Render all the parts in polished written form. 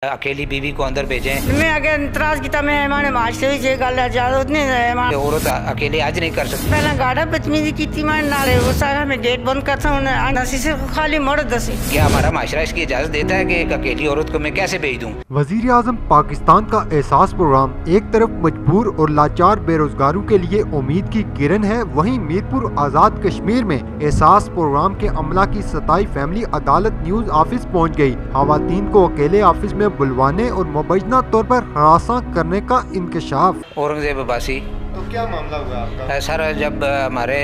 अकेली बीवी को अंदर भेजें। मैं अगर इतराज किया मैं हमारे माशरे जे गल इजाजत नहीं औरत अकेले आज नहीं कर सकती। पहला गाड़ा बदतमीजी की मैं नाले वो सारा मैं गेट बंद करता हूँ सिर्फ खाली मर्द दसी। क्या हमारा माशरा इसकी इजाजत देता है कि एक अकेली औरत को मैं कैसे भेज दूँ? वजीर आजम पाकिस्तान का एहसास प्रोग्राम एक तरफ मजबूर और लाचार बेरोजगारों के लिए उम्मीद की किरण है, वहीं मीरपुर आजाद कश्मीर में एहसास प्रोग्राम के अमला की 27 फैमिली अदालत न्यूज ऑफिस पहुँच गयी। खवातीन को अकेले ऑफिस में बुलवाने और मुबैना तौर पर हरासा करने का इंकशाफ। औरंगजेब अब्बासी, तो क्या मामला हुआ आपका? सर, जब हमारे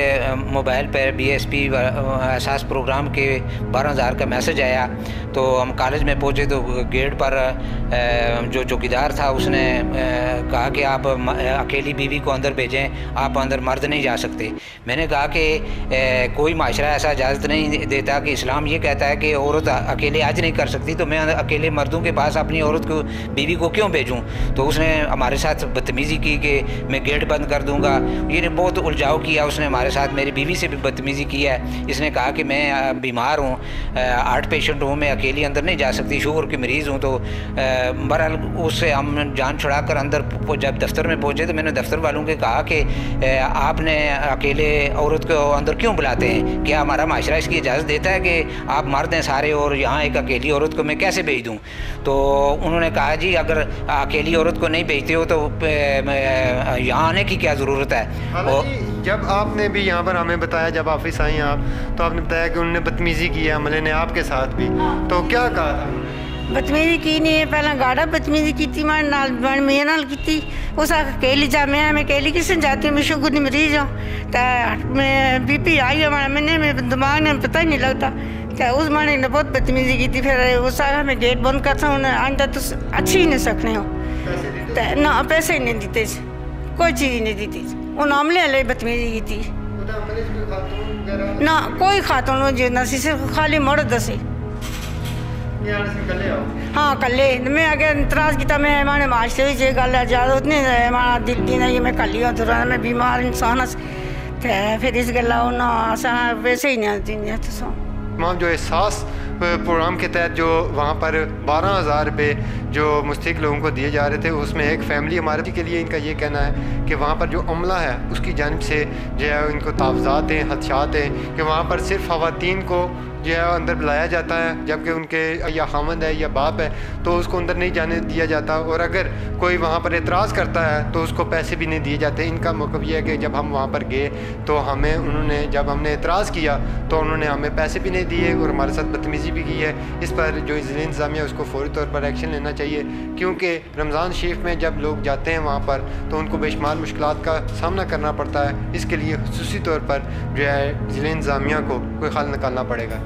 मोबाइल पर BSP एहसास प्रोग्राम के 12,000 का मैसेज आया तो हम कॉलेज में पहुंचे तो गेट पर जो चौकीदार था उसने कहा कि आप अकेली बीवी को अंदर भेजें, आप अंदर मर्द नहीं जा सकते। मैंने कहा कि कोई माशरा ऐसा इजाज़त नहीं देता कि इस्लाम ये कहता है कि औरत अकेले आज नहीं कर सकती, तो मैं अकेले मर्दों के पास अपनी औरत को बीवी को क्यों भेजूँ? तो उसने हमारे साथ बदतमीज़ी की कि मैं गेट बंद कर दूंगा। ये बहुत उलझाव किया उसने हमारे साथ, मेरी बीवी से भी बदतमीज़ी की है। इसने कहा कि मैं बीमार हूँ, हार्ट पेशेंट हूँ, मैं अकेली अंदर नहीं जा सकती, शुगर की मरीज़ हूँ। तो बहरहाल उससे हम जान छुड़ाकर अंदर जब दफ्तर में पहुँचे तो मैंने दफ्तर वालों के कहा कि आपने अकेले औरत को अंदर क्यों बुलाते हैं? क्या हमारा माशरा इसकी इजाज़त देता है कि आप मर्द हैं सारे और यहाँ एक अकेली औरत को मैं कैसे भेज दूँ? तो उन्होंने कहा जी अगर अकेली औरत को नहीं भेजते हो तो यहाँ आने की क्या ज़रूरत है? और जब आपने भी यहाँ पर हमें बताया, जब ऑफिस आई आप तो आपने बताया कि उन्होंने बदतमीज़ी की है अमले ने आपके साथ भी, तो क्या कहा था उन्होंने? बदतमीजी की नहीं है, पहला गाड़ा बदतमीजी की मैं नाल मेरे नाल की उस अकेली जा मैं अकेली किसने जाती हूँ, मैं शुगर की मरीज हूँ, तो मैं BP आई हमारा मैंने मेरे दिमाग में पता ही नहीं लगता। तो उस माने ने बहुत बदतमीजी की थी, फिर वो सारा मैं गेट बंद करता हूँ, आइंदा तो अच्छी ही नहीं सकने हो ना, पैसे ही नहीं देते, कोई चीज़ नहीं दी थी। उन आमले वाले बदतमीजी की थी ना, कोई खातून जो ना सिर्फ खाली मर्द दसी। हाँ कल्ले मैं अगर इतराज किया मैं हमारे माशरे जे गल इजाजत नहीं हमारा दिल की नहीं, मैं कली हूँ तो मैं बीमार इंसान फिर इस गल्ला वैसे ही नहीं तमाम जो एहसास प्रोग्राम के तहत जो वहाँ पर 12,000 रुपये जो मुस्तहिक लोगों को दिए जा रहे थे, उसमें एक फैमिली हमारे के लिए इनका ये कहना है कि वहाँ पर जो अमला है उसकी जानिब से जो है इनको तावज़ात हैं, हदशात हैं कि वहाँ पर सिर्फ ख़वातीन को जो है अंदर बुलाया जाता है, जबकि उनके या खामद है या बाप है तो उसको अंदर नहीं जाने दिया जाता, और अगर कोई वहाँ पर एतराज़ करता है तो उसको पैसे भी नहीं दिए जाते। इनका मौक़िफ़ ये है कि जब हम वहाँ पर गए तो हमें उन्होंने जब हमने एतराज़ किया तो उन्होंने हमें पैसे भी नहीं दिए और हमारे साथ बदतमीज़ी भी की है। इस पर जो ज़िला इंतज़ामिया उसको फ़ौरी तौर पर एक्शन लेना चाहिए, क्योंकि रमज़ान शरीफ में जब लोग जाते हैं वहाँ पर तो उनको बेशुमार मुश्किलात का सामना करना पड़ता है। इसके लिए खुसूसी तौर पर जो है ज़िला इंतज़ामिया को कोई हल निकालना पड़ेगा।